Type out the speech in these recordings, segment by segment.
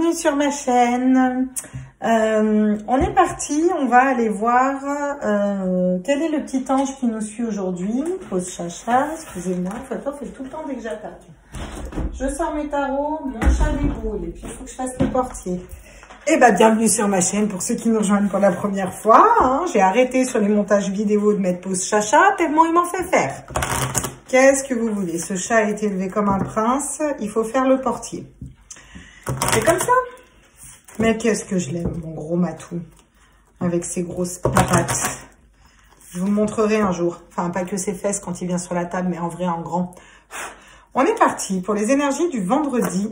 bienvenue sur ma chaîne. On est parti, on va aller voir quel est le petit ange qui nous suit aujourd'hui. Pause chacha, excusez-moi, fait tout le temps dès que j'attaque. Je sors mes tarots, mon chat déboule et puis il faut que je fasse le portier. Eh ben bienvenue sur ma chaîne pour ceux qui nous rejoignent pour la première fois. Hein. J'ai arrêté sur les montages vidéo de mettre pause chacha tellement il m'en fait faire. Qu'est-ce que vous voulez? Ce chat a été élevé comme un prince, il faut faire le portier. C'est comme ça. Mais qu'est-ce que je l'aime, mon gros matou. Avec ses grosses papates. Je vous montrerai un jour. Enfin, pas que ses fesses quand il vient sur la table, mais en vrai, en grand. On est parti pour les énergies du vendredi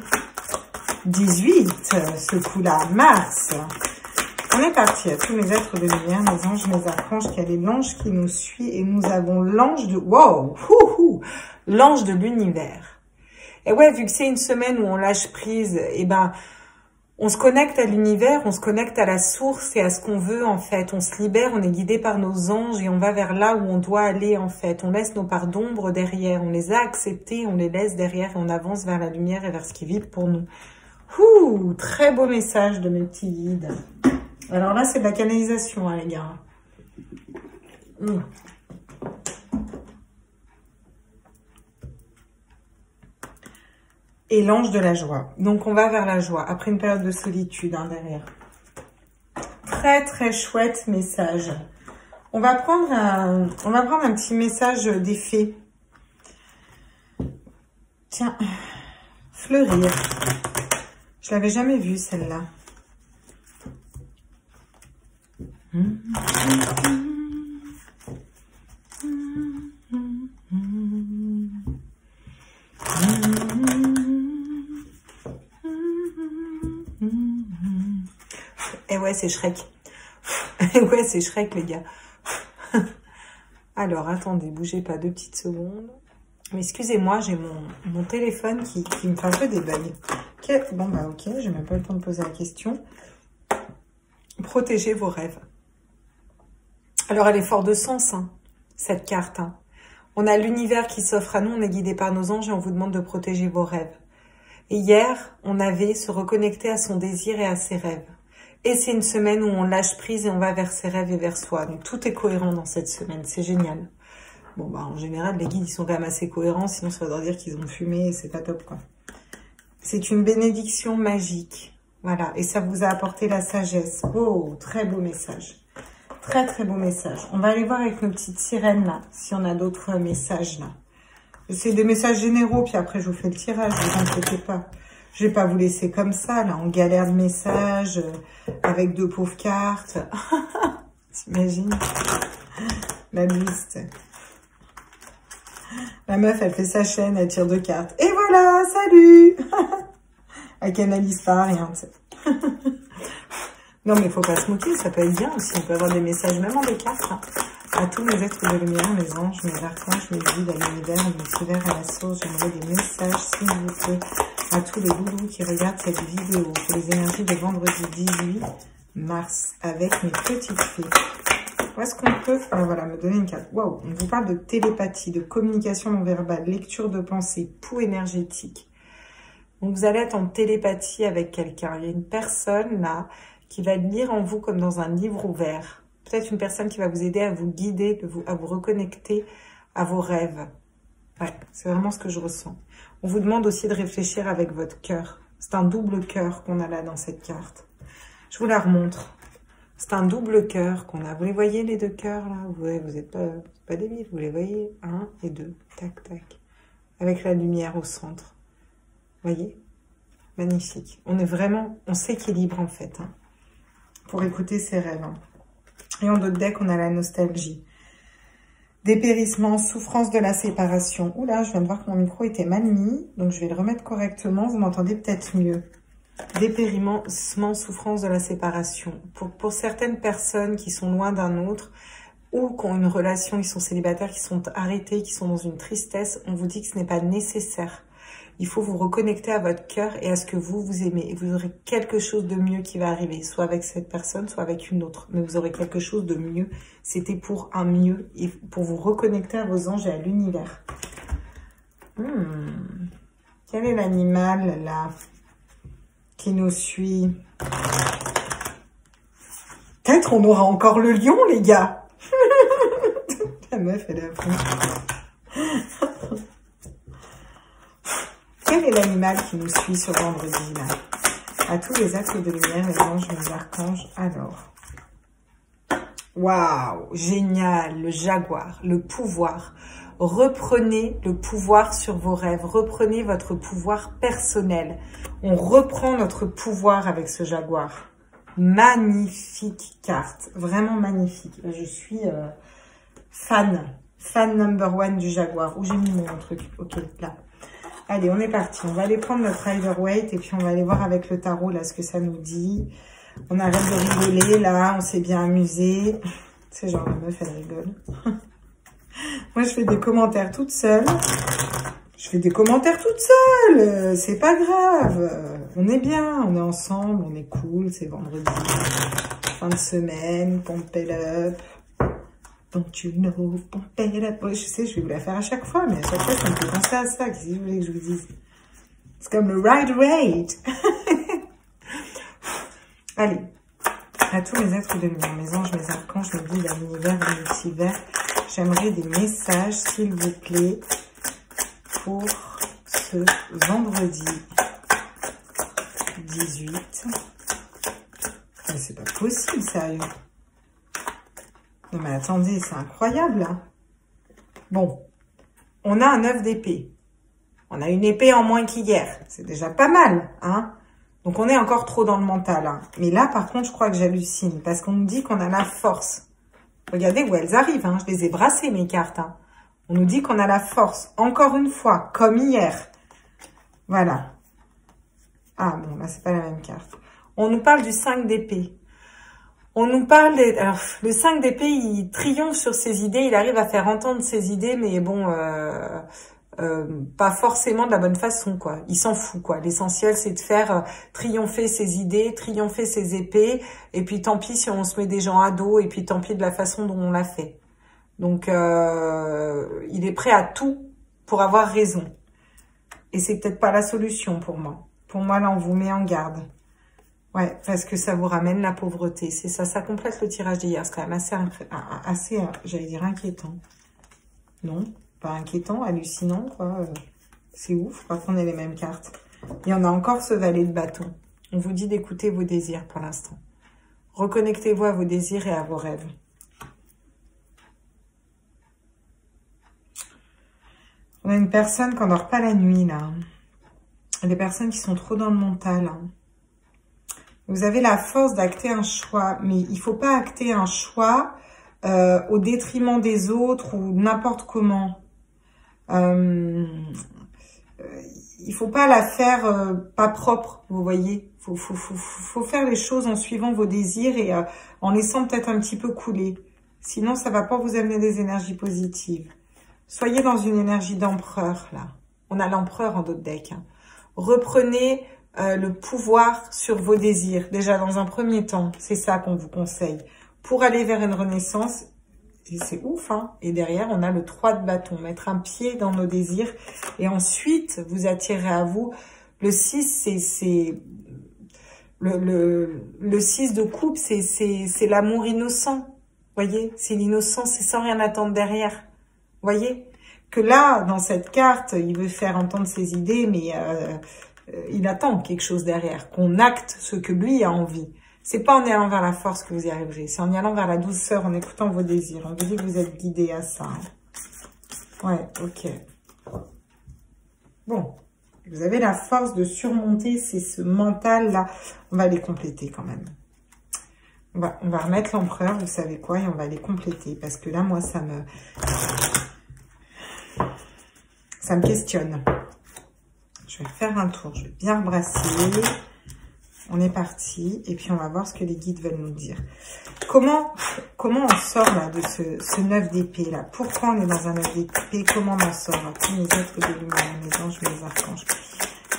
18, ce coup-là, mars. On est parti à tous mes êtres de lumière, mes anges, mes archanges, qui a les l'ange qui nous suit. Et nous avons l'ange de... Wow! L'ange de l'univers. Et ouais, vu que c'est une semaine où on lâche prise, et ben, on se connecte à l'univers, on se connecte à la source et à ce qu'on veut, en fait. On se libère, on est guidé par nos anges et on va vers là où on doit aller, en fait. On laisse nos parts d'ombre derrière, on les a acceptées, on les laisse derrière et on avance vers la lumière et vers ce qui vibre pour nous. Très beau message de mes petits guides. Alors là, c'est de la canalisation, hein, les gars. Et l'ange de la joie. Donc, on va vers la joie, après une période de solitude, hein, derrière. Très, très chouette message. On va prendre un petit message des fées. Tiens, fleurir. Je l'avais jamais vue, celle-là. Et ouais, c'est Shrek. Et ouais, c'est Shrek, les gars. Alors, attendez, bougez pas 2 petites secondes. Mais excusez-moi, j'ai mon téléphone qui me fait un peu des bugs. Okay. Bon, bah ok, j'ai même pas le temps de poser la question. Protégez vos rêves. Alors, elle est fort de sens, hein, cette carte. Hein. On a l'univers qui s'offre à nous, on est guidé par nos anges et on vous demande de protéger vos rêves. Et hier, on avait se reconnecter à son désir et à ses rêves. Et c'est une semaine où on lâche prise et on va vers ses rêves et vers soi. Donc, tout est cohérent dans cette semaine. C'est génial. Bon, bah, en général, les guides, ils sont quand même assez cohérents. Sinon, ça veut dire qu'ils ont fumé et c'est pas top, quoi. C'est une bénédiction magique. Voilà. Et ça vous a apporté la sagesse. Oh, très beau message. Très, très beau message. On va aller voir avec nos petites sirènes, là, si on a d'autres messages, là. C'est des messages généraux, puis après, je vous fais le tirage. Ne vous inquiétez pas. Je vais pas vous laisser comme ça, là, en galère de messages, avec 2 pauvres cartes. T'imagines? La liste. La meuf, elle fait sa chaîne, elle tire 2 cartes. Et voilà, salut. Elle canalise pas, rien, tu sais. Non, mais faut pas se moquer, ça peut être bien aussi. On peut avoir des messages, même en des cartes. Hein. À tous mes êtres de lumière, mes anges, mes archanges, mes guides, à l'univers, à la source, j'aimerais des messages, s'il vous plaît, à tous les loulous qui regardent cette vidéo, pour les énergies de vendredi 18 mars, avec mes petites filles. Où est-ce qu'on peut, voilà, me donner une carte? Waouh, on vous parle de télépathie, de communication non verbale, lecture de pensée, pouls énergétique. Donc, vous allez être en télépathie avec quelqu'un. Il y a une personne, là, qui va lire en vous comme dans un livre ouvert. Peut-être une personne qui va vous aider à vous guider, à vous reconnecter à vos rêves. Ouais, c'est vraiment ce que je ressens. On vous demande aussi de réfléchir avec votre cœur. C'est un double cœur qu'on a là dans cette carte. Je vous la remontre. C'est un double cœur qu'on a. Vous les voyez, les 2 cœurs, là? Ouais, vous n'êtes pas débiles, vous les voyez? 1 et 2. Tac, tac. Avec la lumière au centre. Voyez? Magnifique. On est vraiment... On s'équilibre, en fait, hein, pour écouter ses rêves. Hein. Et en d'autres decks, on a la nostalgie. Dépérissement, souffrance de la séparation. Oula, je viens de voir que mon micro était mal mis, donc je vais le remettre correctement. Vous m'entendez peut-être mieux. Dépérissement, souffrance de la séparation. Pour certaines personnes qui sont loin d'un autre ou qui ont une relation, ils sont célibataires, qui sont arrêtés, qui sont dans une tristesse, on vous dit que ce n'est pas nécessaire. Il faut vous reconnecter à votre cœur et à ce que vous aimez. Et vous aurez quelque chose de mieux qui va arriver, soit avec cette personne, soit avec une autre. Mais vous aurez quelque chose de mieux. C'était pour un mieux et pour vous reconnecter à vos anges et à l'univers. Quel est l'animal, là, qui nous suit. Peut-être on aura encore le lion, les gars. La meuf, elle est à fond. Quel est l'animal qui nous suit sur vendredi, là? À tous les êtres de lumière, les anges, les archanges. Alors. Waouh, génial, le jaguar, le pouvoir. Reprenez le pouvoir sur vos rêves. Reprenez votre pouvoir personnel. On reprend notre pouvoir avec ce jaguar. Magnifique carte, vraiment magnifique. Je suis fan number one du jaguar. Où j'ai mis mon truc? Ok, là. Allez, on est parti. On va aller prendre notre Rider-Waite et puis on va aller voir avec le tarot là ce que ça nous dit. On arrête de rigoler là, on s'est bien amusé. C'est genre la meuf, elle rigole. Moi, je fais des commentaires toute seule. C'est pas grave. On est bien, on est ensemble, on est cool. C'est vendredi, fin de semaine, pump it up. Don't you know, pump it up. Ouais, je sais, je vais vous la faire à chaque fois, mais à chaque fois, ça me fait penser à ça. Qu'est-ce que vous voulez que je vous dise? C'est comme le Rider-Waite. Allez, à tous les êtres de lumière, mes anges, mes archanges, mes guides, l'univers, l'univers, j'aimerais des messages, s'il vous plaît, pour ce vendredi 18. Mais c'est pas possible, sérieux. Non mais attendez, c'est incroyable, là. Bon, on a un 9 d'épée. On a une épée en moins qu'hier. C'est déjà pas mal, hein. Donc, on est encore trop dans le mental. Hein. Mais là, par contre, je crois que j'hallucine. Parce qu'on nous dit qu'on a la force. Regardez où elles arrivent. Hein. Je les ai brassées, mes cartes. Hein. On nous dit qu'on a la force. Encore une fois, comme hier. Voilà. Ah, bon, là, c'est pas la même carte. On nous parle du 5 d'épée. On nous parle des... Alors, le 5 d'épée, il triomphe sur ses idées. Il arrive à faire entendre ses idées. Mais bon... pas forcément de la bonne façon, quoi. Il s'en fout, quoi. L'essentiel, c'est de faire triompher ses idées, triompher ses épées, et puis tant pis si on se met des gens à dos, et puis tant pis de la façon dont on l'a fait. Donc, il est prêt à tout pour avoir raison. Et c'est peut-être pas la solution pour moi. Pour moi, là, on vous met en garde. Ouais, parce que ça vous ramène la pauvreté. C'est ça, ça complète le tirage d'hier. C'est quand même assez j'allais dire inquiétant. Non, pas inquiétant, hallucinant, quoi. C'est ouf, je crois qu'on ait les mêmes cartes. Il y en a encore ce valet de bâton. On vous dit d'écouter vos désirs pour l'instant. Reconnectez-vous à vos désirs et à vos rêves. On a une personne qui n'endort pas la nuit, là. Il y a des personnes qui sont trop dans le mental. Vous avez la force d'acter un choix, mais il ne faut pas acter un choix au détriment des autres ou n'importe comment. Il faut pas la faire pas propre, vous voyez. Faut faire les choses en suivant vos désirs et en laissant peut-être un petit peu couler. Sinon, ça va pas vous amener des énergies positives. Soyez dans une énergie d'empereur, là. On a l'empereur en d'autres decks. Hein. Reprenez le pouvoir sur vos désirs. Déjà, dans un premier temps, c'est ça qu'on vous conseille. Pour aller vers une renaissance, et c'est ouf, hein. Et derrière, on a le 3 de bâton. Mettre un pied dans nos désirs. Et ensuite, vous attirez à vous. Le 6, c'est... Le 6 de coupe, c'est l'amour innocent. Voyez, c'est l'innocence, c'est sans rien attendre derrière. Voyez que là, dans cette carte, il veut faire entendre ses idées, mais il attend quelque chose derrière, qu'on acte ce que lui a envie. C'est pas en allant vers la force que vous y arriverez, c'est en y allant vers la douceur, en écoutant vos désirs. On vous dit que vous êtes guidé à ça. Hein. Ouais, ok. Bon, vous avez la force de surmonter ce mental-là. On va les compléter quand même. On va remettre l'empereur, vous savez quoi, et on va les compléter. Parce que là, moi, ça me questionne. Je vais faire un tour, je vais bien rebrasser. On est parti. Et puis, on va voir ce que les guides veulent nous dire. Comment on sort là de ce 9 d'épée là? Pourquoi on est dans un 9 d'épée? Comment on en sort? Tous mes êtres de lumière, mes anges, mes archanges.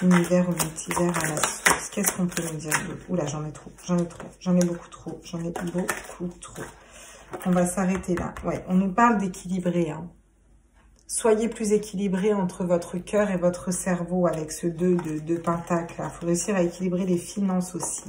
L'univers ou multivers à la source. Qu'est-ce qu'on peut nous dire? Oula, j'en ai trop. J'en ai beaucoup trop. J'en ai beaucoup trop. On va s'arrêter là. Ouais, on nous parle d'équilibrer. Hein. Soyez plus équilibré entre votre cœur et votre cerveau avec ce 2 de Pentacle. Il faut réussir à équilibrer les finances aussi.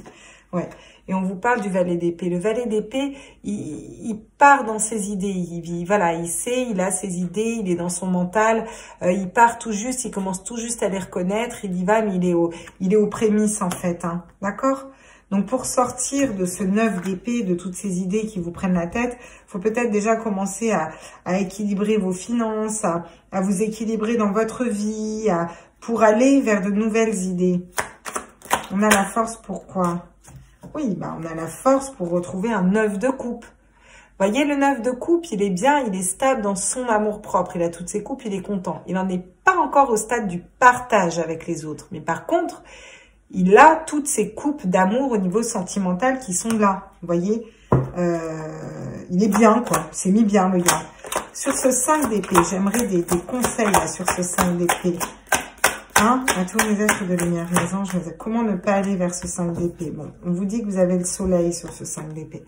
Ouais. Et on vous parle du valet d'épée. Le valet d'épée, il part dans ses idées. Voilà, il sait, il a ses idées, il est dans son mental. Il part tout juste, il commence tout juste à les reconnaître. Il y va, mais il est aux prémices en fait. Hein, d'accord? Donc pour sortir de ce 9 d'épée, de toutes ces idées qui vous prennent la tête, faut peut-être déjà commencer à équilibrer vos finances, à vous équilibrer dans votre vie, pour aller vers de nouvelles idées. On a la force pour quoi? Oui, bah on a la force pour retrouver un 9 de coupe. Voyez, le 9 de coupe, il est bien, il est stable dans son amour-propre. Il a toutes ses coupes, il est content. Il n'en est pas encore au stade du partage avec les autres. Mais par contre, il a toutes ses coupes d'amour au niveau sentimental qui sont là. Vous voyez, il est bien, quoi. C'est mis bien, le gars. Sur ce 5 d'épée, j'aimerais des conseils là, sur ce 5 d'épée. Hein, à tous les êtres de lumière, les anges, comment ne pas aller vers ce 5 d'épée? Bon, on vous dit que vous avez le soleil sur ce 5 d'épée.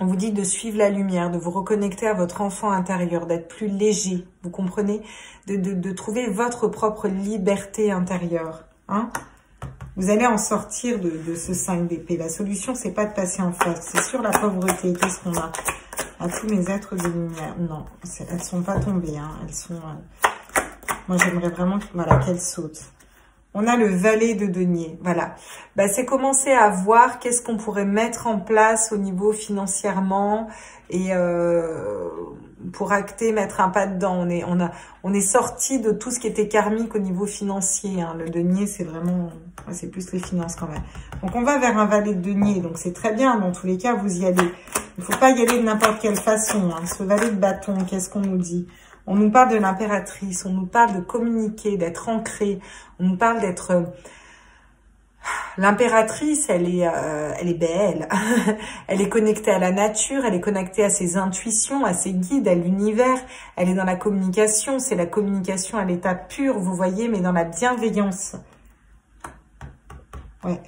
On vous dit de suivre la lumière, de vous reconnecter à votre enfant intérieur, d'être plus léger, vous comprenez? De trouver votre propre liberté intérieure. Hein? Vous allez en sortir de ce 5 d'épée. La solution, c'est pas de passer en face. C'est sur la pauvreté. Qu'est-ce qu'on a? À tous mes êtres de lumière. Non, elles sont pas tombées. Hein. Elles sont... Moi, j'aimerais vraiment qu'elles sautent. On a le valet de denier. Voilà. Bah, c'est commencer à voir qu'est-ce qu'on pourrait mettre en place au niveau financièrement et pour acter, mettre un pas dedans. On est sorti de tout ce qui était karmique au niveau financier. Hein. Le denier, c'est vraiment... C'est plus les finances quand même. Donc, on va vers un valet de denier. Donc, c'est très bien. Dans tous les cas, vous y allez. Il ne faut pas y aller de n'importe quelle façon. Hein. Ce valet de bâton, qu'est-ce qu'on nous dit? On nous parle de l'impératrice, on nous parle de communiquer, d'être ancré, on nous parle d'être... L'impératrice, elle est belle, elle est connectée à la nature, elle est connectée à ses intuitions, à ses guides, à l'univers, elle est dans la communication, c'est la communication à l'état pur, vous voyez, mais dans la bienveillance. Ouais.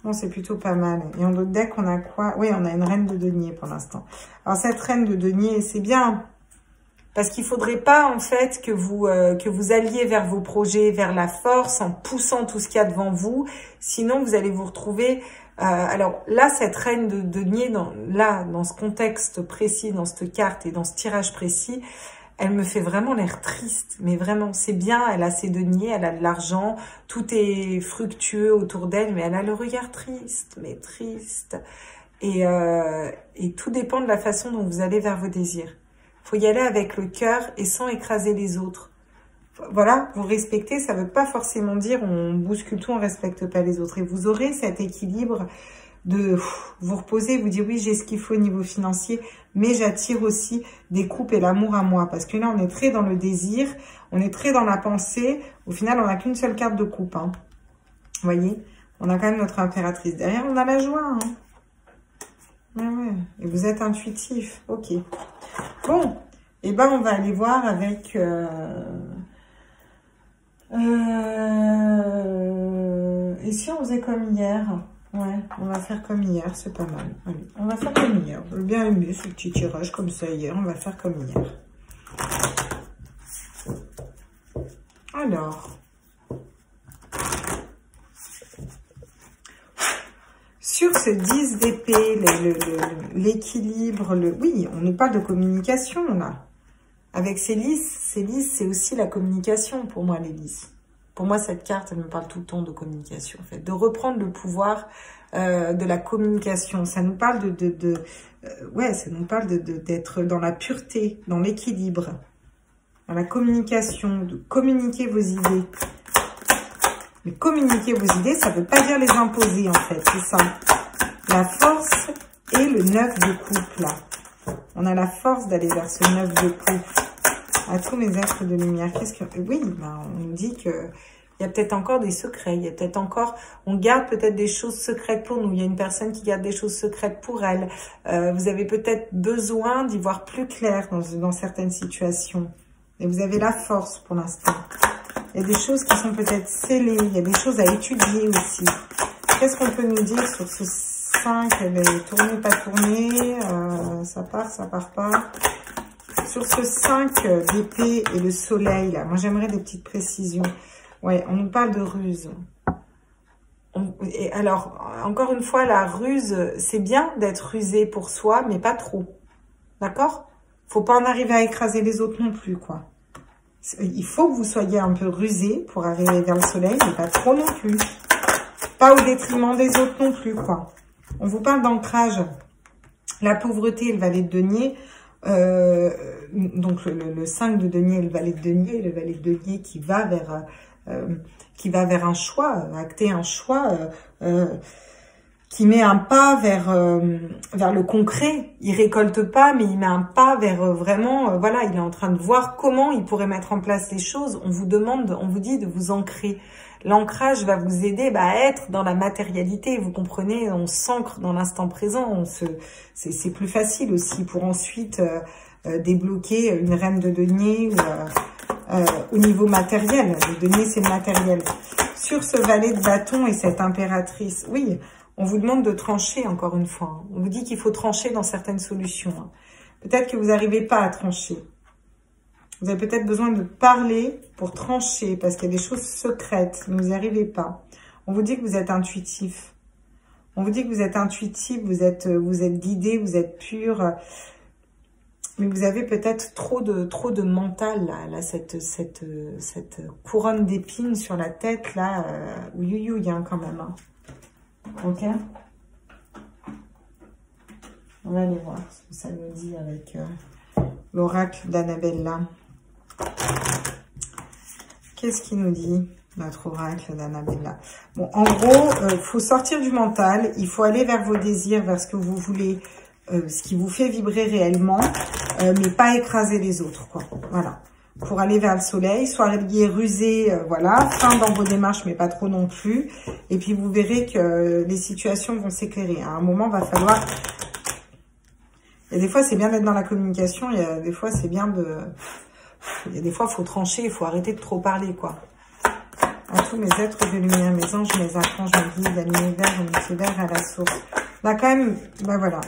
Bon, c'est plutôt pas mal. Et en d'autres decks, on a quoi? Oui, on a une reine de denier pour l'instant. Alors, cette reine de denier, c'est bien... Parce qu'il ne faudrait pas, en fait, que vous alliez vers vos projets, vers la force, en poussant tout ce qu'il y a devant vous. Sinon, vous allez vous retrouver... alors là, cette reine de denier, dans ce contexte précis, dans cette carte et dans ce tirage précis, elle me fait vraiment l'air triste. Mais vraiment, c'est bien, elle a ses deniers, elle a de l'argent, tout est fructueux autour d'elle, mais elle a le regard triste, mais triste. Et tout dépend de la façon dont vous allez vers vos désirs. Faut y aller avec le cœur et sans écraser les autres. Voilà, vous respectez, ça veut pas forcément dire on bouscule tout, on respecte pas les autres. Et vous aurez cet équilibre de vous reposer, vous dire oui, j'ai ce qu'il faut au niveau financier, mais j'attire aussi des coupes et l'amour à moi. Parce que là, on est très dans le désir, on est très dans la pensée. Au final, on n'a qu'une seule carte de coupe. Hein. Vous voyez, on a quand même notre impératrice. Derrière, on a la joie. Hein. Ouais. Et vous êtes intuitif. Ok. Bon. Et ben, on va aller voir avec... et si on faisait comme hier? Ouais, on va faire comme hier. C'est pas mal. Allez, on va faire comme hier. J'ai bien aimé ce petit tirage comme ça hier. On va faire comme hier. Alors... Sur ce 10 d'épée, l'équilibre, oui, on nous parle de communication, là. Avec ces lys, c'est aussi la communication, pour moi, les lys. Pour moi, cette carte, elle me parle tout le temps de communication, en fait. De reprendre le pouvoir de la communication. Ça nous parle ça nous parle d'être dans la pureté, dans l'équilibre, dans la communication, de communiquer vos idées. Mais communiquer vos idées, ça ne veut pas dire les imposer, en fait. C'est ça. La force et le 9 de coupe, là. On a la force d'aller vers ce 9 de coupe. À tous mes êtres de lumière. Oui, ben, on nous dit que il y a peut-être encore des secrets. Il y a peut-être encore... On garde peut-être des choses secrètes pour nous. Il y a une personne qui garde des choses secrètes pour elle. Vous avez peut-être besoin d'y voir plus clair dans certaines situations. Et vous avez la force pour l'instant. Il y a des choses qui sont peut-être scellées. Il y a des choses à étudier aussi. Qu'est-ce qu'on peut nous dire sur ce 5? Elle est tournée, pas tournée. Ça part pas. sur ce 5 d'épée et le soleil, là, moi j'aimerais des petites précisions. Ouais, on nous parle de ruse. Et alors, encore une fois, la ruse, c'est bien d'être rusé pour soi, mais pas trop. D'accord? Faut pas en arriver à écraser les autres non plus, quoi. Il faut que vous soyez un peu rusé pour arriver vers le soleil, mais pas trop non plus. Pas au détriment des autres non plus, quoi. On vous parle d'ancrage. La pauvreté, le valet de denier. Donc, le 5 de denier, le valet de denier qui va vers un choix, acter un choix, qui met un pas vers le concret. Il récolte pas, mais il met un pas vers vraiment, voilà, il est en train de voir comment il pourrait mettre en place les choses. On vous demande, on vous dit de vous ancrer. L'ancrage va vous aider à être dans la matérialité, vous comprenez, on s'ancre dans l'instant présent, c'est plus facile aussi pour ensuite débloquer une reine de denier au niveau matériel. Le denier, c'est le matériel. Sur ce valet de bâton et cette impératrice, oui, on vous demande de trancher encore une fois. On vous dit qu'il faut trancher dans certaines solutions. Peut-être que vous n'arrivez pas à trancher. Vous avez peut-être besoin de parler pour trancher, parce qu'il y a des choses secrètes, mais vous n'y arrivez pas. On vous dit que vous êtes intuitif. On vous dit que vous êtes intuitif, vous êtes guidé, vous êtes pur. Mais vous avez peut-être trop de mental, là, cette couronne d'épines sur la tête, là, ouïouïouï, hein, quand même. Hein. Ok? On va aller voir ce que ça nous dit avec l'oracle d'Annabella. Qu'est-ce qu'il nous dit, notre oracle d'Annabella? Bon, en gros, il faut sortir du mental, il faut aller vers vos désirs, vers ce que vous voulez, ce qui vous fait vibrer réellement, mais pas écraser les autres, quoi. Voilà. Pour aller vers le soleil, soyez rusé, voilà, fin dans vos démarches, mais pas trop non plus. Et puis, vous verrez que les situations vont s'éclairer. À un moment, va falloir... Il y a des fois, c'est bien d'être dans la communication, il y a des fois, c'est bien de... Il y a des fois, il faut trancher, il faut arrêter de trop parler, quoi. À tous mes êtres de lumière, mes anges, mes archanges, mes guides, à l'univers, au multivers, à la source. Là, quand même, ben voilà.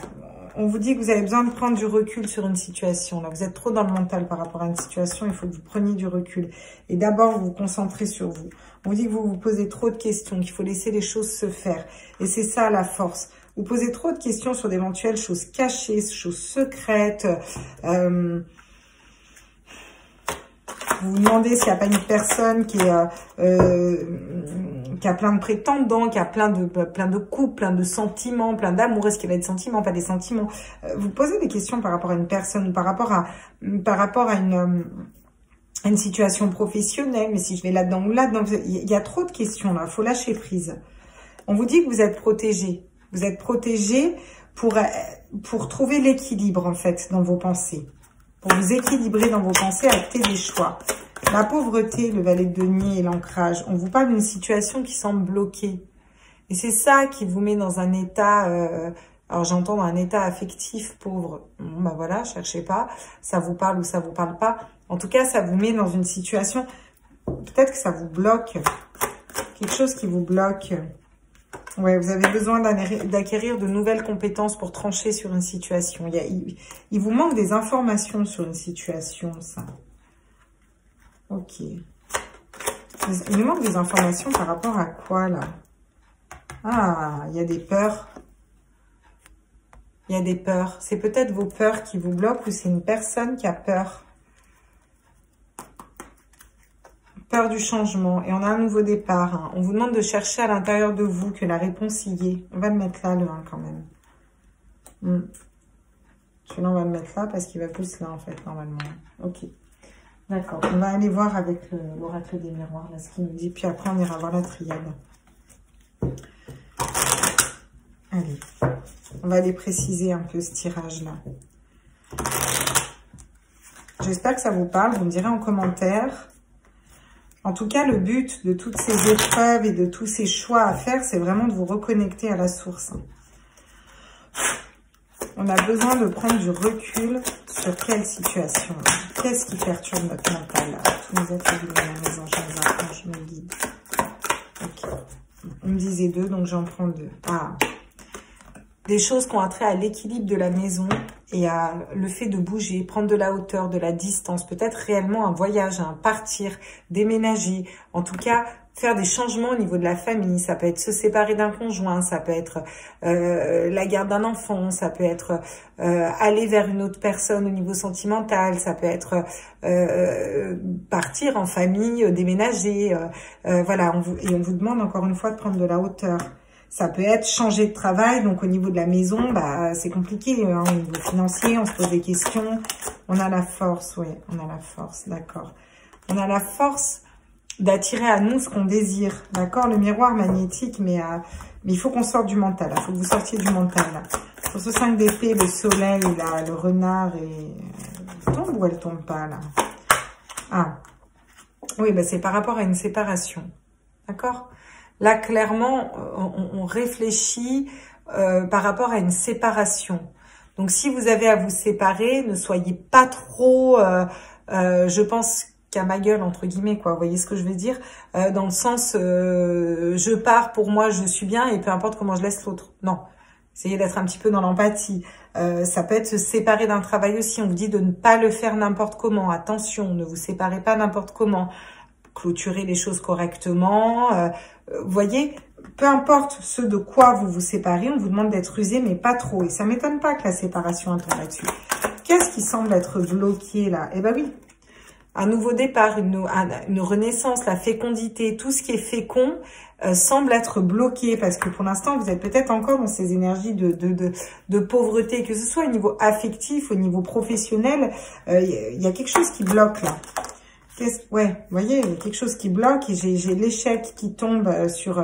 On vous dit que vous avez besoin de prendre du recul sur une situation. Là, vous êtes trop dans le mental par rapport à une situation. Il faut que vous preniez du recul. Et d'abord, vous vous concentrez sur vous. On vous dit que vous vous posez trop de questions, qu'il faut laisser les choses se faire. Et c'est ça, la force. Vous posez trop de questions sur d'éventuelles choses cachées, choses secrètes. Vous vous demandez s'il n'y a pas une personne qui a plein de prétendants, qui a plein de couples, plein de sentiments, plein d'amour. Est-ce qu'il y a des sentiments, pas des sentiments? Vous posez des questions par rapport à une personne, par rapport à une situation professionnelle. Mais si je vais là-dedans ou là-dedans, il y a trop de questions là. Il faut lâcher prise. On vous dit que vous êtes protégé. Vous êtes protégé pour trouver l'équilibre en fait dans vos pensées. Pour vous équilibrer dans vos pensées, acter des choix. La pauvreté, le valet de denier et l'ancrage. On vous parle d'une situation qui semble bloquée. Et c'est ça qui vous met dans un état... alors j'entends dans un état affectif pauvre. Bon, ben voilà, cherchez pas. Ça vous parle ou ça vous parle pas. En tout cas, ça vous met dans une situation... Peut-être que ça vous bloque. Quelque chose qui vous bloque. Ouais, vous avez besoin d'acquérir de nouvelles compétences pour trancher sur une situation. Il vous manque des informations sur une situation, ça. Ok. Il nous manque des informations par rapport à quoi, là? Ah, il y a des peurs. Il y a des peurs. C'est peut-être vos peurs qui vous bloquent ou c'est une personne qui a peur. Peur du changement. Et on a un nouveau départ. Hein. On vous demande de chercher à l'intérieur de vous que la réponse y est. On va le mettre là, le 1, quand même. Celui-là, on va le mettre là parce qu'il va plus là, en fait, normalement. Ok. D'accord. On va aller voir avec l'oracle des miroirs, là, ce qu'il nous dit. Puis après, on ira voir la triade. Allez. On va aller préciser un peu ce tirage-là. J'espère que ça vous parle. Vous me direz en commentaire. En tout cas, le but de toutes ces épreuves et de tous ces choix à faire, c'est vraiment de vous reconnecter à la source. On a besoin de prendre du recul sur quelle situation. Qu'est-ce qui perturbe notre mental là? Tous mes êtres lumière, mes anges, mes archanges, mes guides. Ok. On me disait 2, donc j'en prends 2. Ah. Des choses qui ont attrait à l'équilibre de la maison Et le fait de bouger, prendre de la hauteur, de la distance, peut-être réellement un voyage, partir, déménager, en tout cas faire des changements au niveau de la famille. Ça peut être se séparer d'un conjoint, ça peut être la garde d'un enfant, ça peut être aller vers une autre personne au niveau sentimental, ça peut être partir en famille, déménager. Voilà, on vous demande encore une fois de prendre de la hauteur. Ça peut être changer de travail, donc au niveau de la maison, bah c'est compliqué, hein, au niveau financier, on se pose des questions. On a la force, oui, on a la force, d'accord. On a la force d'attirer à nous ce qu'on désire, d'accord. Le miroir magnétique, mais il faut qu'on sorte du mental, il faut que vous sortiez du mental. Là. Sur ce 5 d'épée, le soleil, là, le renard, elle tombe ou elle tombe pas, là? Ah, oui, bah c'est par rapport à une séparation, d'accord. Là, clairement, on réfléchit par rapport à une séparation. Donc, si vous avez à vous séparer, ne soyez pas trop, je pense qu'à ma gueule, entre guillemets, quoi. Vous voyez ce que je veux dire? Dans le sens, je pars pour moi, je suis bien et peu importe comment je laisse l'autre. Non. Essayez d'être un petit peu dans l'empathie. Ça peut être se séparer d'un travail aussi. On vous dit de ne pas le faire n'importe comment. Attention, ne vous séparez pas n'importe comment. Clôturer les choses correctement. Vous voyez, peu importe ce de quoi vous vous séparez, on vous demande d'être rusé, mais pas trop. Et ça m'étonne pas que la séparation tombe là-dessus. Qu'est-ce qui semble être bloqué là? Eh ben oui, un nouveau départ, une renaissance, la fécondité, tout ce qui est fécond semble être bloqué parce que pour l'instant, vous êtes peut-être encore dans ces énergies de pauvreté, que ce soit au niveau affectif, au niveau professionnel, il y a quelque chose qui bloque là. Ouais, vous voyez, il y a quelque chose qui bloque et j'ai l'échec qui tombe sur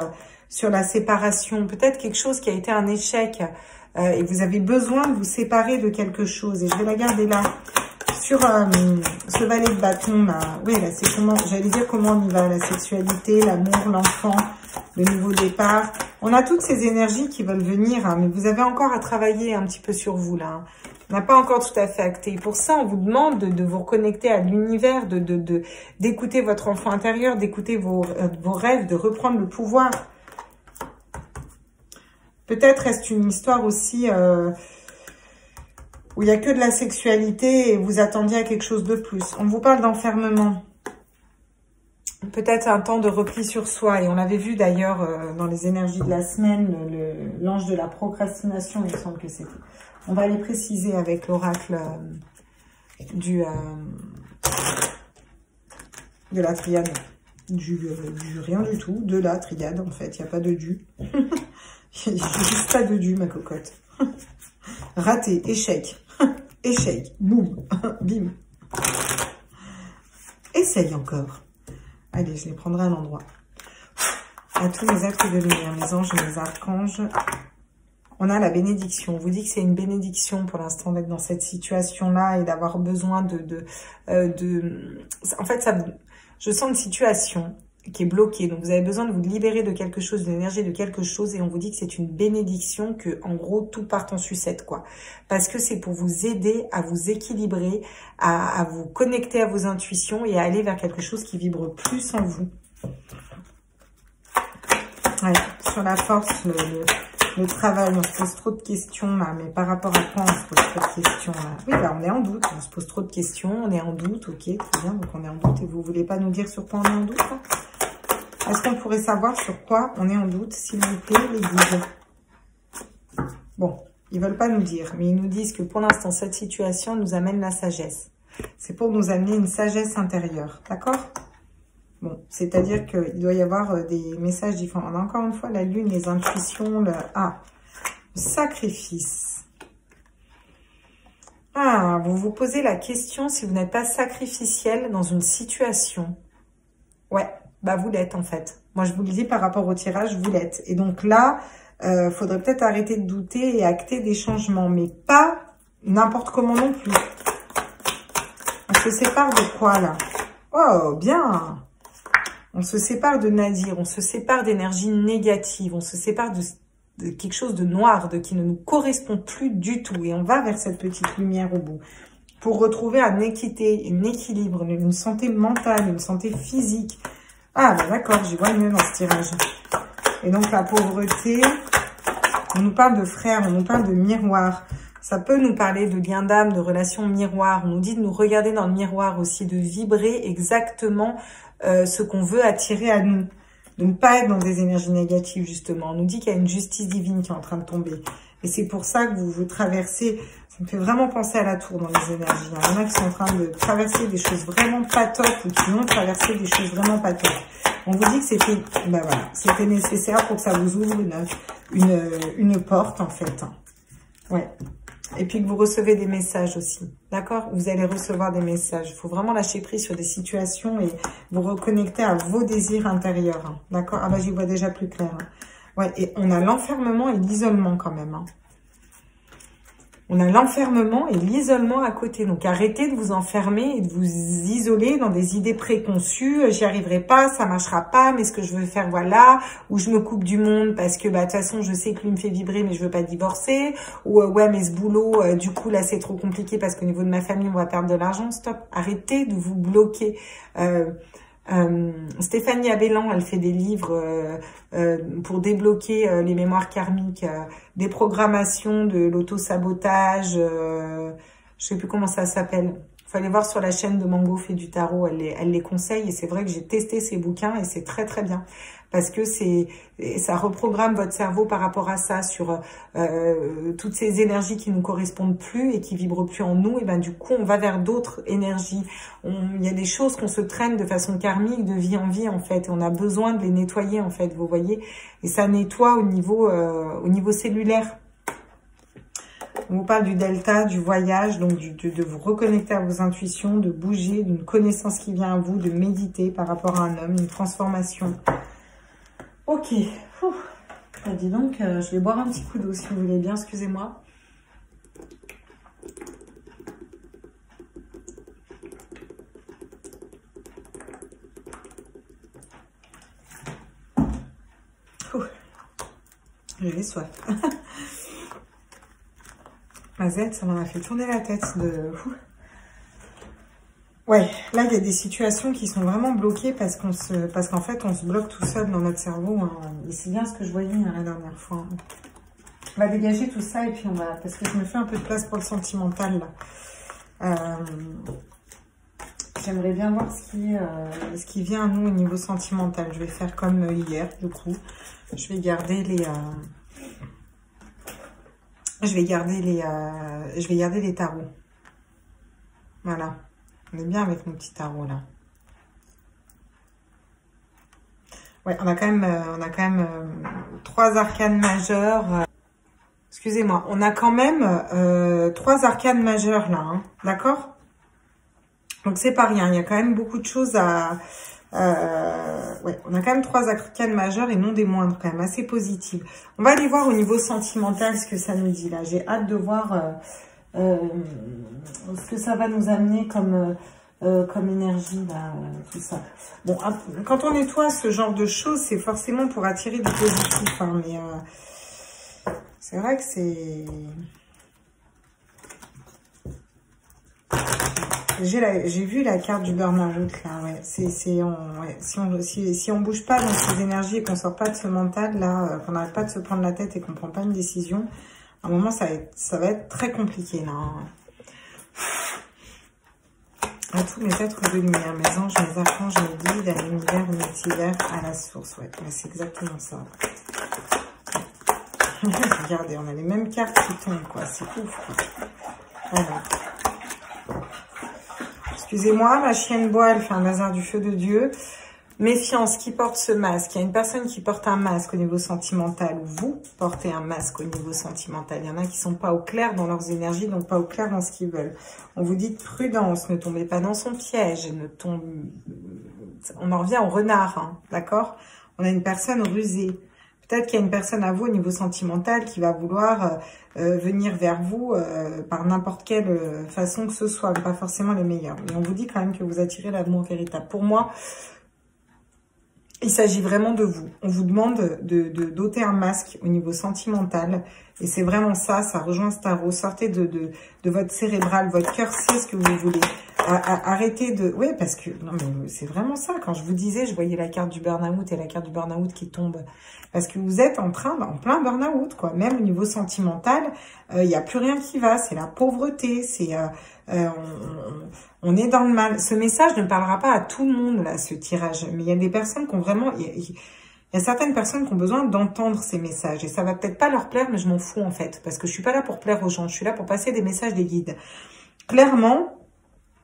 la séparation. Peut-être quelque chose qui a été un échec et vous avez besoin de vous séparer de quelque chose. Et je vais la garder là. Sur ce valet de bâton, là, oui, là, c'est comment, j'allais dire comment on y va, la sexualité, l'amour, l'enfant, le nouveau départ. On a toutes ces énergies qui veulent venir, hein, mais vous avez encore à travailler un petit peu sur vous, là. Hein. On n'a pas encore tout à fait acté. Pour ça, on vous demande de vous reconnecter à l'univers, d'écouter votre enfant intérieur, d'écouter vos rêves, de reprendre le pouvoir. Peut-être est-ce une histoire aussi où il n'y a que de la sexualité et vous attendiez à quelque chose de plus. On vous parle d'enfermement. Peut-être un temps de repli sur soi. Et on l'avait vu d'ailleurs dans les énergies de la semaine, l'ange de la procrastination, il me semble que c'était. On va les préciser avec l'oracle de la triade. Du rien du tout, de la triade en fait. Il n'y a pas de du. Il n'y a juste pas de du, ma cocotte. Raté, échec. Échec, boum, bim. Essaye encore. Allez, je les prendrai à l'endroit. À tous les êtres de lumière, les anges et les archanges. On a la bénédiction. On vous dit que c'est une bénédiction pour l'instant d'être dans cette situation-là et d'avoir besoin en fait, je sens une situation qui est bloquée. Donc, vous avez besoin de vous libérer de quelque chose, de l'énergie de quelque chose. Et on vous dit que c'est une bénédiction, que en gros, tout part en sucette, quoi. Parce que c'est pour vous aider à vous équilibrer, à vous connecter à vos intuitions et à aller vers quelque chose qui vibre plus en vous. Ouais, sur la force, le travail, on se pose trop de questions là, mais par rapport à quoi on se pose trop de questions là? Oui, bah on est en doute, on se pose trop de questions, on est en doute, ok, très bien, donc on est en doute et vous voulez pas nous dire sur quoi on est en doute là? Est-ce qu'on pourrait savoir sur quoi on est en doute, s'il vous plaît, les guides? Bon, ils veulent pas nous dire, mais ils nous disent que pour l'instant, cette situation nous amène la sagesse. C'est pour nous amener une sagesse intérieure, d'accord? Bon, c'est-à-dire qu'il doit y avoir des messages différents. On a encore une fois la lune, les intuitions, le sacrifice. Ah, vous vous posez la question si vous n'êtes pas sacrificiel dans une situation. Ouais, bah vous l'êtes en fait. Moi, je vous le dis par rapport au tirage, vous l'êtes. Et donc là, faudrait peut-être arrêter de douter et acter des changements, mais pas n'importe comment non plus. On se sépare de quoi là? Oh, bien! On se sépare de Nadir, on se sépare d'énergie négative, on se sépare de quelque chose de noir, qui ne nous correspond plus du tout. Et on va vers cette petite lumière au bout. Pour retrouver un équité, un équilibre, une santé mentale, une santé physique. Ah, bah d'accord, j'y vois mieux dans ce tirage. Et donc la pauvreté, on nous parle de frères, on nous parle de miroir. Ça peut nous parler de lien d'âme, de relations miroir. On nous dit de nous regarder dans le miroir aussi, de vibrer exactement ce qu'on veut attirer à nous. De ne pas être dans des énergies négatives, justement. On nous dit qu'il y a une justice divine qui est en train de tomber. Et c'est pour ça que vous traversez... Ça me fait vraiment penser à la tour dans les énergies. Il y en a qui sont en train de traverser des choses vraiment pas top ou qui ont traversé des choses vraiment pas top. On vous dit que c'était voilà, c'était nécessaire pour que ça vous ouvre une porte, en fait. Ouais. Et puis que vous recevez des messages aussi. D'accord? Vous allez recevoir des messages. Il faut vraiment lâcher prise sur des situations et vous reconnecter à vos désirs intérieurs. D'accord? Ah bah j'y vois déjà plus clair. Ouais, et on a l'enfermement et l'isolement quand même. On a l'enfermement et l'isolement à côté. Donc, arrêtez de vous enfermer et de vous isoler dans des idées préconçues. J'y arriverai pas, ça marchera pas, mais ce que je veux faire, voilà. Ou je me coupe du monde parce que, bah, de toute façon, je sais que lui me fait vibrer, mais je veux pas divorcer. Ou, ouais, mais ce boulot, du coup, là, c'est trop compliqué parce qu'au niveau de ma famille, on va perdre de l'argent. Stop. Arrêtez de vous bloquer. Stéphanie Abellan, elle fait des livres pour débloquer les mémoires karmiques, des programmations de l'auto-sabotage, je sais plus comment ça s'appelle. Il faut aller voir sur la chaîne de Mango fait du tarot, elle les conseille et c'est vrai que j'ai testé ses bouquins et c'est très très bien. Parce que ça reprogramme votre cerveau par rapport à ça, sur toutes ces énergies qui nous correspondent plus et qui vibrent plus en nous. Et ben du coup, on va vers d'autres énergies. Il y a des choses qu'on se traîne de façon karmique, de vie en vie en fait. Et on a besoin de les nettoyer en fait, vous voyez. Et ça nettoie au niveau cellulaire. On vous parle du delta, du voyage, donc de vous reconnecter à vos intuitions, de bouger, d'une connaissance qui vient à vous, de méditer par rapport à un homme, une transformation. Ok, bah, dis donc, je vais boire un petit coup d'eau si vous voulez bien, excusez-moi. J'ai soif. Ma Z, ça m'en a fait tourner la tête de... Ouais, là, il y a des situations qui sont vraiment bloquées parce qu'en fait, on se bloque tout seul dans notre cerveau. Hein. Et c'est bien ce que je voyais la dernière fois. On va dégager tout ça et puis on va... Parce que je me fais un peu de place pour le sentimental, là. J'aimerais bien voir ce qui vient à nous au niveau sentimental. Je vais faire comme hier, du coup. Je vais garder les... Je vais garder les tarots. Voilà. On est bien avec nos petits tarots là. Ouais, on a quand même 3 arcanes majeures. Excusez-moi, on a quand même 3 arcanes majeures là, hein, d'accord? Donc c'est pas rien, il y a quand même beaucoup de choses à... ouais, on a quand même 3 arcanes majeures et non des moindres, quand même assez positives. On va aller voir au niveau sentimental ce que ça nous dit là. J'ai hâte de voir ce que ça va nous amener comme énergie là, tout ça. Bon, quand on nettoie ce genre de choses, c'est forcément pour attirer du positif, hein, mais c'est vrai que c'est... J'ai vu la carte du burn-out là, ouais. Si on bouge pas dans ces énergies et qu'on sort pas de ce mental là, qu'on n'arrête pas de se prendre la tête et qu'on prend pas une décision, à un moment ça va être très compliqué là. Hein. À tous mes êtres de lumière, mes anges, mes archanges, mes guides, à l'univers, au multivers, à la source, ouais, c'est exactement ça. Regardez, on a les mêmes cartes qui tombent, quoi, c'est ouf, quoi. Voilà. Excusez-moi, ma chienne boit, elle fait un bazar du feu de Dieu. Méfiance, qui porte ce masque? Il y a une personne qui porte un masque au niveau sentimental, ou vous portez un masque au niveau sentimental. Il y en a qui sont pas au clair dans leurs énergies, donc pas au clair dans ce qu'ils veulent. On vous dit de prudence, ne tombez pas dans son piège, on en revient au renard, hein, d'accord? On a une personne rusée. Peut-être qu'il y a une personne à vous au niveau sentimental qui va vouloir venir vers vous par n'importe quelle façon que ce soit, pas forcément les meilleures. Mais on vous dit quand même que vous attirez l'amour véritable. Pour moi, il s'agit vraiment de vous. On vous demande d'ôter un masque au niveau sentimental. Et c'est vraiment ça, ça rejoint ce tarot. Sortez de votre cérébral, votre cœur sait ce que vous voulez. Arrêtez de... Oui, parce que... Non, mais c'est vraiment ça. Quand je vous disais, je voyais la carte du burn-out et la carte du burn-out qui tombe. Parce que vous êtes en plein burn-out, quoi. Même au niveau sentimental, il n'y a plus rien qui va. C'est la pauvreté. C'est... on est dans le mal. Ce message ne parlera pas à tout le monde, là, ce tirage. Mais il y a des personnes qui ont vraiment... Il y a certaines personnes qui ont besoin d'entendre ces messages. Et ça va peut-être pas leur plaire, mais je m'en fous, en fait. Parce que je suis pas là pour plaire aux gens. Je suis là pour passer des messages des guides. Clairement...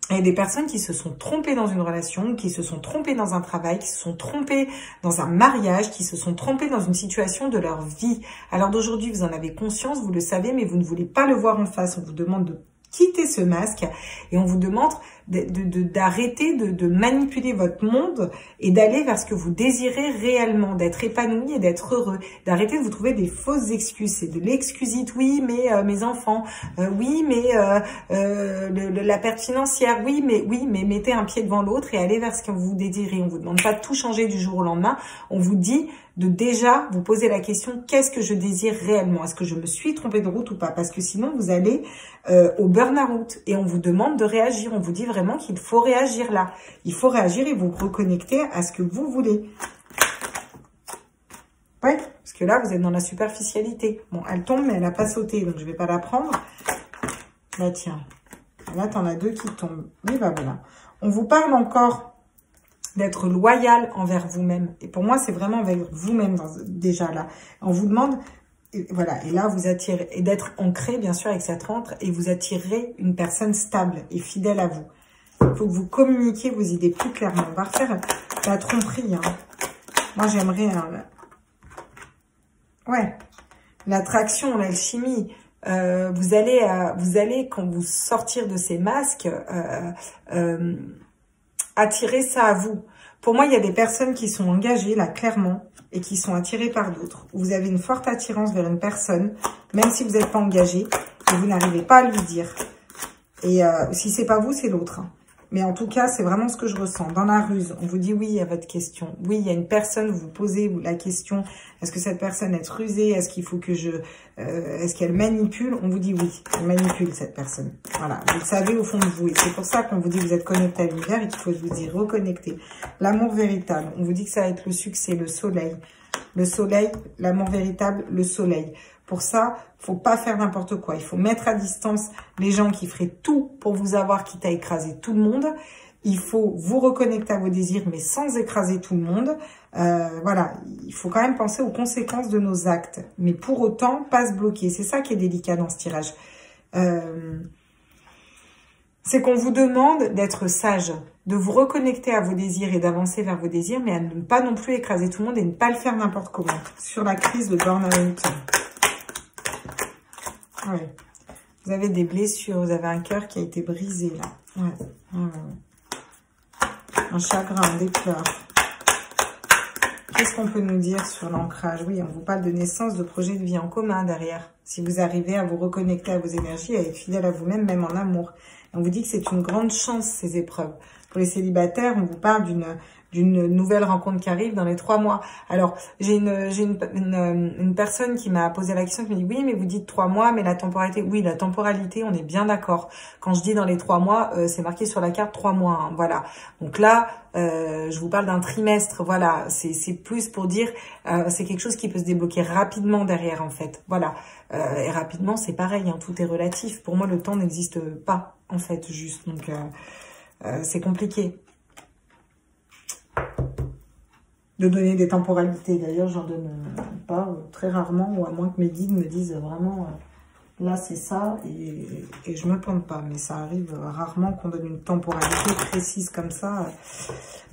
Il y a des personnes qui se sont trompées dans une relation, qui se sont trompées dans un travail, qui se sont trompées dans un mariage, qui se sont trompées dans une situation de leur vie. Alors d'aujourd'hui, vous en avez conscience, vous le savez, mais vous ne voulez pas le voir en face. On vous demande de quitter ce masque et on vous demande d'arrêter de manipuler votre monde et d'aller vers ce que vous désirez réellement, d'être épanoui et d'être heureux, d'arrêter de vous trouver des fausses excuses. C'est de l'excusite, oui, mais mes enfants, oui, mais la perte financière, oui, mais mettez un pied devant l'autre et allez vers ce que vous désirez. On vous demande pas de tout changer du jour au lendemain, on vous dit de déjà vous poser la question, qu'est-ce que je désire réellement? Est-ce que je me suis trompée de route ou pas? Parce que sinon, vous allez au burn-out et on vous demande de réagir. On vous dit vraiment qu'il faut réagir là. Il faut réagir et vous reconnecter à ce que vous voulez. Ouais, parce que là, vous êtes dans la superficialité. Bon, elle tombe, mais elle n'a pas sauté, donc je ne vais pas la prendre. Bah tiens, là, t'en as deux qui tombent. Oui, bah voilà. On vous parle encore d'être loyal envers vous-même. Et pour moi, c'est vraiment envers vous-même déjà là. On vous demande, et voilà, et là, vous attirez, et d'être ancré, bien sûr, avec cette rentre, et vous attirez une personne stable et fidèle à vous. Il faut que vous communiquiez vos idées plus clairement. On va refaire la tromperie. Hein. Moi, j'aimerais... Ouais, l'attraction, l'alchimie. Vous allez, quand vous sortir de ces masques, attirer ça à vous. Pour moi, il y a des personnes qui sont engagées, là, clairement, et qui sont attirées par d'autres. Vous avez une forte attirance vers une personne, même si vous n'êtes pas engagé, et vous n'arrivez pas à lui dire. Et si c'est pas vous, c'est l'autre. Hein. Mais en tout cas, c'est vraiment ce que je ressens. Dans la ruse, on vous dit oui à votre question. Oui, il y a une personne, vous posez la question, est-ce que cette personne est rusée? Est-ce qu'il faut que est-ce qu'elle manipule? On vous dit oui, elle manipule cette personne. Voilà, vous le savez au fond de vous. Et c'est pour ça qu'on vous dit que vous êtes connecté à l'univers et qu'il faut vous y reconnecter. L'amour véritable, on vous dit que ça va être le succès, le soleil. Le soleil, l'amour véritable, le soleil. Pour ça, faut pas faire n'importe quoi. Il faut mettre à distance les gens qui feraient tout pour vous avoir, quitte à écraser tout le monde. Il faut vous reconnecter à vos désirs, mais sans écraser tout le monde. Voilà, il faut quand même penser aux conséquences de nos actes. Mais pour autant, pas se bloquer. C'est ça qui est délicat dans ce tirage. C'est qu'on vous demande d'être sage, de vous reconnecter à vos désirs et d'avancer vers vos désirs, mais à ne pas non plus écraser tout le monde et ne pas le faire n'importe comment. Sur la crise de burn-out. Ouais. Vous avez des blessures, vous avez un cœur qui a été brisé là. Ouais. Un chagrin, des pleurs. Qu'est-ce qu'on peut nous dire sur l'ancrage? Oui, on vous parle de naissance, de projet de vie en commun derrière. Si vous arrivez à vous reconnecter à vos énergies, à être fidèle à vous-même, même en amour. On vous dit que c'est une grande chance, ces épreuves. Pour les célibataires, on vous parle d'une nouvelle rencontre qui arrive dans les 3 mois. Alors, j'ai une personne qui m'a posé la question, qui me dit, oui, mais vous dites 3 mois, mais la temporalité, oui, la temporalité, on est bien d'accord. Quand je dis dans les 3 mois, c'est marqué sur la carte 3 mois, hein, voilà. Donc là, je vous parle d'un trimestre, voilà. C'est plus pour dire, c'est quelque chose qui peut se débloquer rapidement derrière, en fait. Voilà. Et rapidement, c'est pareil, hein, tout est relatif. Pour moi, le temps n'existe pas, en fait, juste. Donc, c'est compliqué de donner des temporalités. D'ailleurs, j'en donne pas très rarement, ou à moins que mes guides me disent vraiment, là c'est ça, et je me plante pas. Mais ça arrive rarement qu'on donne une temporalité précise comme ça.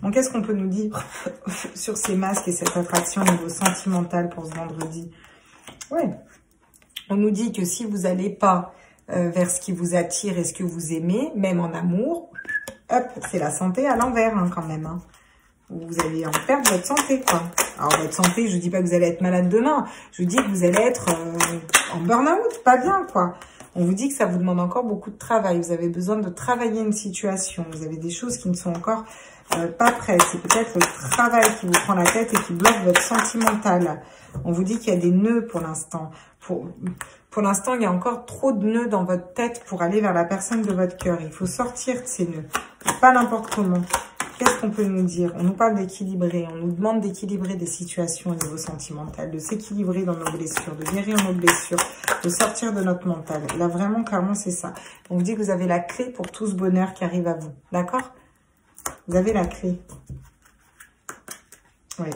Donc, qu'est-ce qu'on peut nous dire sur ces masques et cette attraction au niveau sentimental pour ce vendredi? Ouais, on nous dit que si vous n'allez pas vers ce qui vous attire et ce que vous aimez, même en amour, hop, c'est la santé à l'envers, hein, quand même, hein. Vous allez en perdre votre santé, quoi. Alors, votre santé, je ne dis pas que vous allez être malade demain. Je vous dis que vous allez être en burn-out, pas bien, quoi. On vous dit que ça vous demande encore beaucoup de travail. Vous avez besoin de travailler une situation. Vous avez des choses qui ne sont encore pas prêtes. C'est peut-être le travail qui vous prend la tête et qui bloque votre sentimental. On vous dit qu'il y a des nœuds pour l'instant. pour l'instant, il y a encore trop de nœuds dans votre tête pour aller vers la personne de votre cœur. Il faut sortir de ces nœuds. Pas n'importe comment. Qu'est-ce qu'on peut nous dire? On nous parle d'équilibrer. On nous demande d'équilibrer des situations au niveau sentimental, de s'équilibrer dans nos blessures, de guérir nos blessures, de sortir de notre mental. Là, vraiment, clairement, c'est ça. On vous dit que vous avez la clé pour tout ce bonheur qui arrive à vous. D'accord? Vous avez la clé. Oui.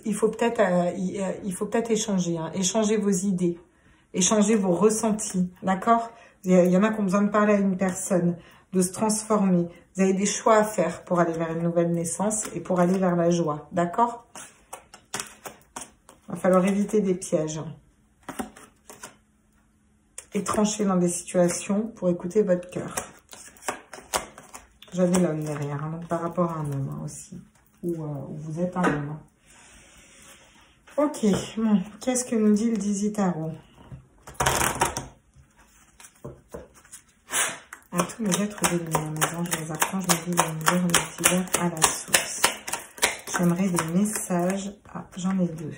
Il faut peut-être échanger. Hein. Échanger vos idées. Échanger vos ressentis. D'accord? Il y en a qui ont besoin de parler à une personne, de se transformer. Vous avez des choix à faire pour aller vers une nouvelle naissance et pour aller vers la joie. D'accord? Il va falloir éviter des pièges. Et trancher dans des situations pour écouter votre cœur. J'avais l'homme derrière, hein, donc par rapport à un homme hein, aussi. Ou vous êtes un homme. Hein. Ok, bon, qu'est-ce que nous dit le Dizzy Tarot? À tous mes êtres de lumière, mes anges, mes archanges, mes guides, mes multivers à la source. J'aimerais des messages. Ah, j'en ai deux.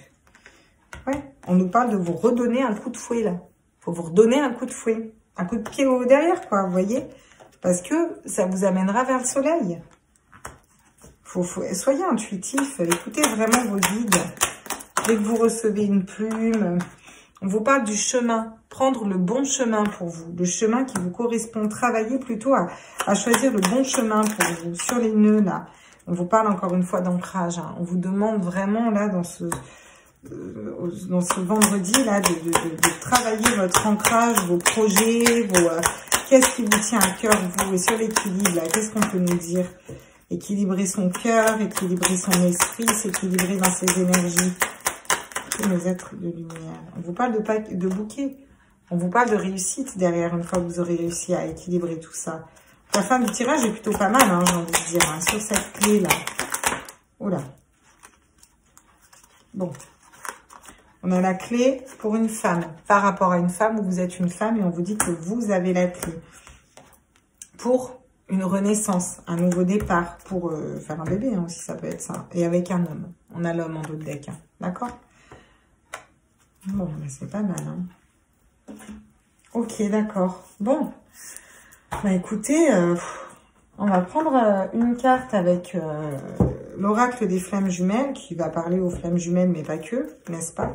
Ouais, on nous parle de vous redonner un coup de fouet, là. Faut vous redonner un coup de fouet. Un coup de pied au derrière, quoi, vous voyez? Parce que ça vous amènera vers le soleil. Soyez intuitif, écoutez vraiment vos guides. Dès que vous recevez une plume, on vous parle du chemin. Prendre le bon chemin pour vous. Le chemin qui vous correspond. Travaillez plutôt à choisir le bon chemin pour vous. Sur les nœuds, là. On vous parle encore une fois d'ancrage. Hein. On vous demande vraiment, là, dans ce vendredi, là, de travailler votre ancrage, vos projets, qu'est-ce qui vous tient à cœur, vous, et sur l'équilibre, là, qu'est-ce qu'on peut nous dire? Équilibrer son cœur, équilibrer son esprit, s'équilibrer dans ses énergies. Tous nos êtres de lumière. On vous parle de bouquet. On vous parle de réussite derrière, une fois que vous aurez réussi à équilibrer tout ça. La fin du tirage est plutôt pas mal, hein, j'ai envie de dire, hein, sur cette clé-là. Oula. Bon. On a la clé pour une femme. Par rapport à une femme, où vous êtes une femme et on vous dit que vous avez la clé. Pour une renaissance, un nouveau départ, pour faire un bébé hein, aussi, ça peut être ça. Et avec un homme. On a l'homme en dos de deck, hein, d'accord? Bon, c'est pas mal, hein. Ok, d'accord. Bon, bah écoutez, on va prendre une carte avec l'oracle des flammes jumelles, qui va parler aux flammes jumelles, mais pas que, n'est-ce pas?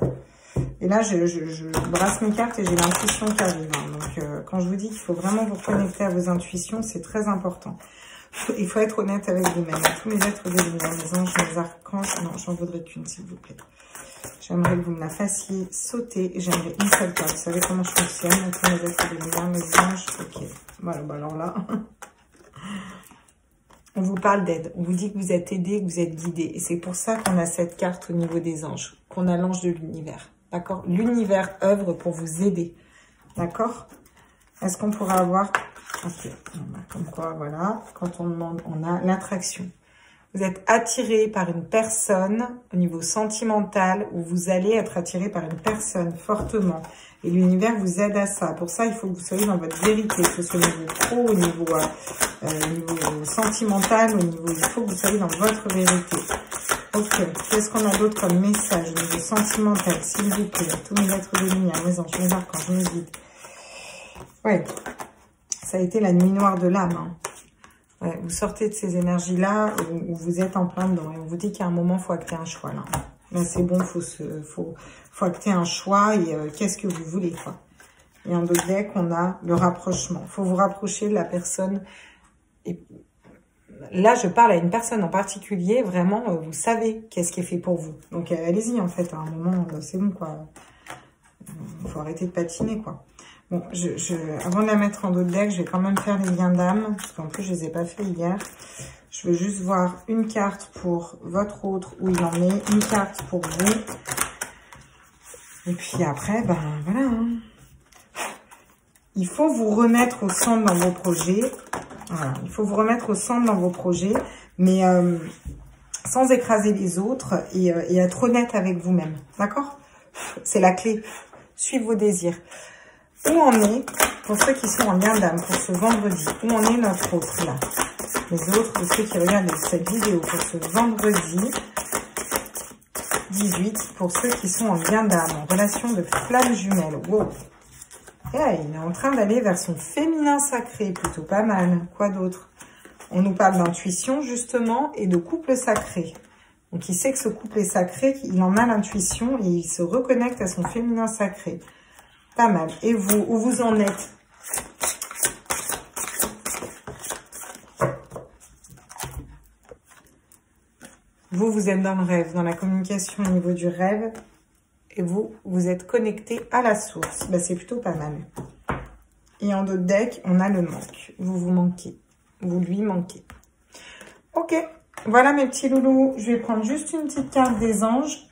Et là, je brasse mes cartes et j'ai l'intuition qui arrive. Hein. Donc, quand je vous dis qu'il faut vraiment vous connecter à vos intuitions, c'est très important. Il faut être honnête avec vous-même. Tous mes êtres de lumière, mes anges, mes archanges. Non, j'en voudrais qu'une, s'il vous plaît. J'aimerais que vous me la fassiez sauter. J'aimerais une seule carte. Vous savez comment je fonctionne. Donc, mes êtres de lumière, mes anges. Ok. Voilà, bah alors là. On vous parle d'aide. On vous dit que vous êtes aidé, que vous êtes guidé. Et c'est pour ça qu'on a cette carte au niveau des anges. Qu'on a l'ange de l'univers. D'accord? L'univers œuvre pour vous aider. D'accord? Est-ce qu'on pourra avoir... Ok. Comme quoi, voilà. Quand on demande, on a l'attraction. Vous êtes attiré par une personne au niveau sentimental où vous allez être attiré par une personne fortement. Et l'univers vous aide à ça. Pour ça, il faut que vous soyez dans votre vérité, que ce soit au niveau pro, au niveau sentimental, au niveau... Il faut que vous soyez dans votre vérité. Ok. Qu'est-ce qu'on a d'autre comme message au niveau sentimental, s'il vous plaît? Tous mes êtres de lumière, mes anges, mes archanges, mes guides. Ouais. Ça a été la nuit noire de l'âme, hein. Ouais, vous sortez de ces énergies-là où vous êtes en plein dedans. Et on vous dit qu'à un moment, il faut acter un choix. Là c'est bon, faut acter un choix. Et qu'est-ce que vous voulez, quoi. Et en dos de deck, on a le rapprochement. Il faut vous rapprocher de la personne. Et là, je parle à une personne en particulier. Vraiment, vous savez qu'est-ce qui est fait pour vous. Donc, allez-y, en fait. À un moment, c'est bon, quoi. Il faut arrêter de patiner, quoi. Bon, avant de la mettre en dos de deck, je vais quand même faire les liens d'âme, parce qu'en plus, je les ai pas fait hier. Je veux juste voir une carte pour votre autre, où il en est, une carte pour vous. Et puis après, ben voilà. Hein. Il faut vous remettre au centre dans vos projets. Voilà, il faut vous remettre au centre dans vos projets, mais sans écraser les autres et être honnête avec vous-même. D'accord? C'est la clé. Suivez vos désirs. Où en est, pour ceux qui sont en lien d'âme, pour ce vendredi, où en est notre autre, là? Les autres, ceux qui regardent cette vidéo pour ce vendredi, 18 pour ceux qui sont en lien d'âme, en relation de flamme jumelle. Wow. Yeah, il est en train d'aller vers son féminin sacré, plutôt pas mal. Quoi d'autre? On nous parle d'intuition, justement, et de couple sacré. Donc, il sait que ce couple est sacré, il en a l'intuition et il se reconnecte à son féminin sacré. Pas mal. Et vous, où vous en êtes? Vous, vous êtes dans le rêve, dans la communication au niveau du rêve. Et vous, vous êtes connecté à la source. Bah, c'est plutôt pas mal. Et en d'autres decks, on a le manque. Vous, vous manquez. Vous lui manquez. Ok. Voilà mes petits loulous, je vais prendre juste une petite carte des anges.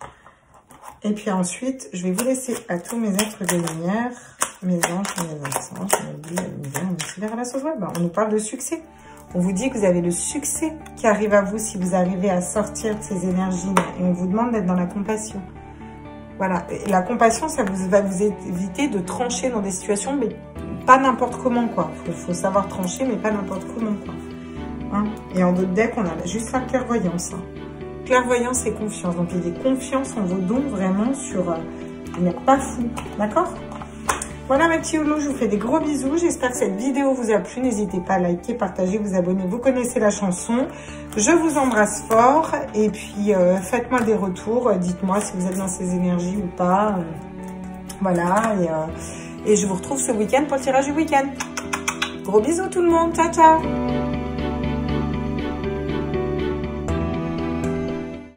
Et puis ensuite, je vais vous laisser à tous mes êtres de lumière, mes anges, mes archanges, l'univers, la sauce. On nous parle de succès. On vous dit que vous avez le succès qui arrive à vous si vous arrivez à sortir de ces énergies-là. Et on vous demande d'être dans la compassion. Voilà. Et la compassion, ça va vous éviter de trancher dans des situations, mais pas n'importe comment, quoi. Faut savoir trancher, mais pas n'importe comment, quoi. Hein. Et en d'autres decks, on a juste la clairvoyance. Hein. Clairvoyance et confiance. Donc, il y a confiance en vos dons, vraiment, sur... vous n'êtes pas fou. D'accord? Voilà, mes petits loulous, je vous fais des gros bisous. J'espère que cette vidéo vous a plu. N'hésitez pas à liker, partager, vous abonner. Vous connaissez la chanson. Je vous embrasse fort. Et puis, faites-moi des retours. Dites-moi si vous êtes dans ces énergies ou pas. Voilà. Et je vous retrouve ce week-end pour le tirage du week-end. Gros bisous, tout le monde. Ciao, ciao.